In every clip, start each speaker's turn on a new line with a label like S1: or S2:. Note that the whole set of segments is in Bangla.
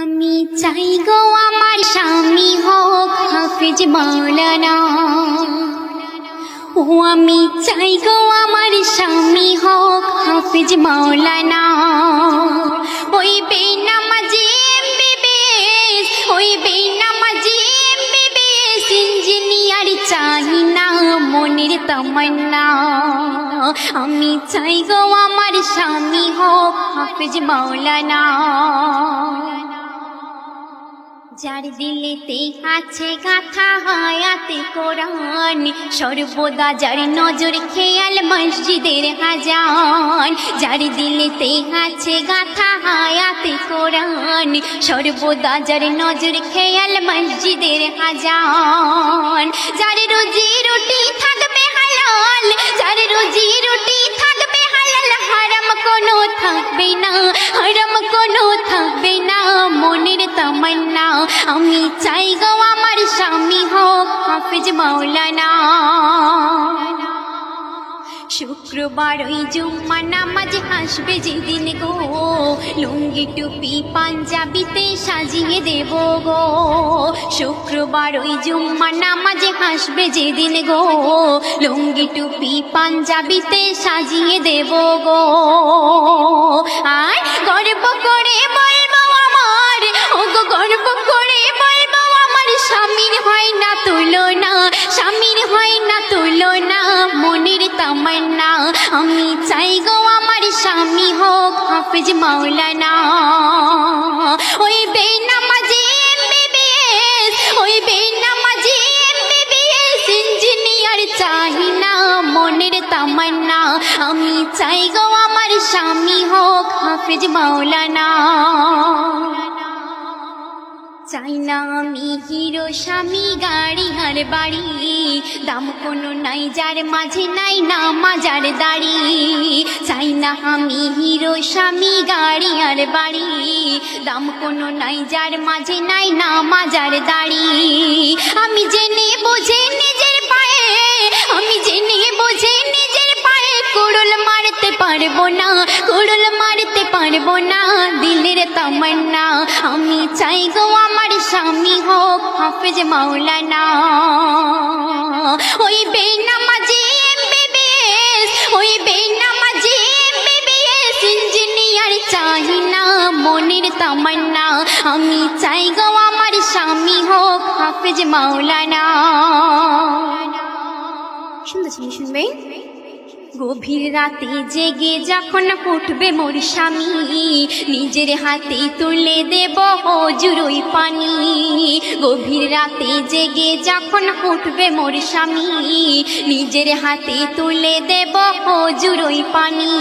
S1: আমি চাই গো আমার স্বামী হোক হাফেজ মাওলানা। ও আমি চাই গো আমার স্বামী হোক হাফেজ মাওলানা। ওই বেনামাজি এমবিবিএস, ওই বেনামাজি এমবিবিএস ইঞ্জিনিয়ার চাই না মনের তামান্না। আমি চাই গো আমার স্বামী হোক হাফেজ মাওলানা। যার দিলেতে আছে গাথা হায়াতে কোরআন, সর্বদা যার নজর খেয়াল মসজিদের আজান। যার দিলেতে আছে গাথা হায়াতে কোরআন, সর্বদা যার নজর খেয়াল মসজিদের আজান। যার রুজি রুটি থাকবে হালাল, যার রুজি রুটি থাকবে হালাল, হারাম কোনো থাকবে না, হারাম কোনো থাকবে না মনের তামান্না। আমি চাই গো আমার স্বামী হোক হাফেজ মাওলানা। শুক্রবার ওই জুম্মা নামাজ আসবে যেদিন গো, লুঙ্গি টুপি পাঞ্জাবিতে সাজিয়ে দেব গো। শুক্রবার ওই জুম্মা নামাজ আসবে যেদিন গো, লুঙ্গি টুপি পাঞ্জাবিতে সাজিয়ে দেব গো। আর গর্ব করে বলবো আমার, ও গো গর্ব করে বলবো আমার, স্বামীর হয় না তুলনা, স্বামীর হয় না তুলনা মনের তামান্না। আমি চাই গো আমার স্বামী হোক হাফেজ মাওলানা। ওই বেনামাজি এমবিবিএস, ওই বেনামাজি এমবিবিএস ইঞ্জিনিয়ার চাই না মনের তামান্না। আমি চাই গো আমার স্বামী হোক হাফেজ মাওলানা। চাই না আমি হিরো স্বামী গাড়ি আর বাড়ি, দাম কোনো নাই যার মাঝে নাই না মাজার দাড়ি। চাই না আমি হিরো স্বামী গাড়ি আর বাড়ি, দাম কোনো নাই যার মাঝে নাই না মাজার দাড়ি। আমি জেনে বুঝে নিজের পায়ে, আমি জেনে বুঝে নিজের পায়ে কুড়ুল মারতে পারবো না, কুড়ুল মারতে পারবো না দিলের তামান্না। আমি চাই গো আমার স্বামী হোক হাফেজ মাওলানা। ওই বেনামাজি এমবিবিএস, ওই বেনামাজি এমবিবিএস ইঞ্জিনিয়ার চাই না মনের তামান্না। আমি চাই গো আমার স্বামী হোক হাফেজ মাওলানা। শুনতেছেন, শুনবে? গভীর রাতে জেগে যখন উঠবে মোর স্বামী, নিজের হাতে তুলে দেব হুজুরই পানি। গভীর রাতে জেগে যখন উঠবে মোর স্বামী, নিজের হাতে তুলে দেব হুজুরই পানি।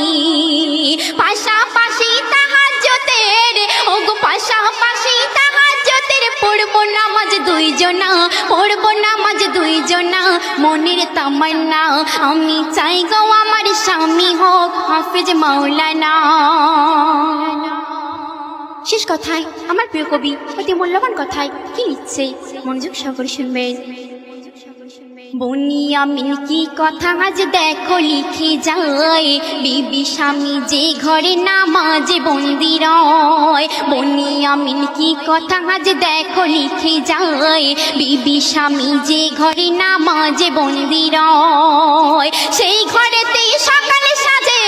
S1: পাশাপাশি তাহাজ্জুদের, ওগো পাশাপাশি তাহাজ্জুদের পড়বো নামাজ দুইজনা, পড়বো নামাজ দুইজনা মনের তামান্না। আমি চাই গো আমার স্বামী হোক হাফেজ মাওলানা। শেষ কথায় আমার প্রিয় কবি অতি মূল্যবান কথায় কি লিখছে, মনোযোগ সহকারে শুনবেন। বনিয়ামিন কি কথা আজ দেখো লিখে যায়, বিবি স্বামী যে ঘরে নামাজে বন্দি রয়। বনিয়ামিন কি কথা আজ দেখো লিখে যায়, বিবি স্বামী যে ঘরে নামাজে বন্দি রয়। সেই ঘরেতেই সকালে সাজে,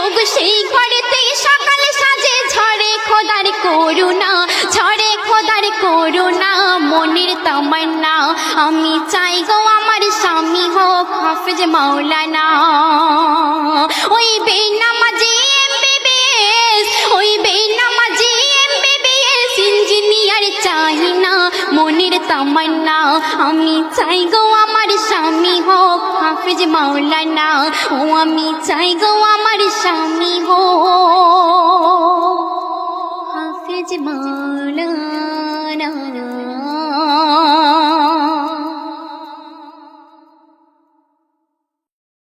S1: ওগো সেই ঘরেতেই সকালে সাজে, ঝরে খোদার করুণা, ঝরে খোদার করুণা মনের তামান্না। আমি চাই গো আমার স্বামী হোক হাফেজ মাওলানা। ওই বেনামাজি এমবিবিএস, ওই বেনামাজি এমবিবিএস ইঞ্জিনিয়ার চাই না মনের তামান্না। আমি চাই গো আমার স্বামী হোক হাফেজ মাওলানা। ও আমি চাই গো আমার স্বামী হোক হাফেজ মাওলানা।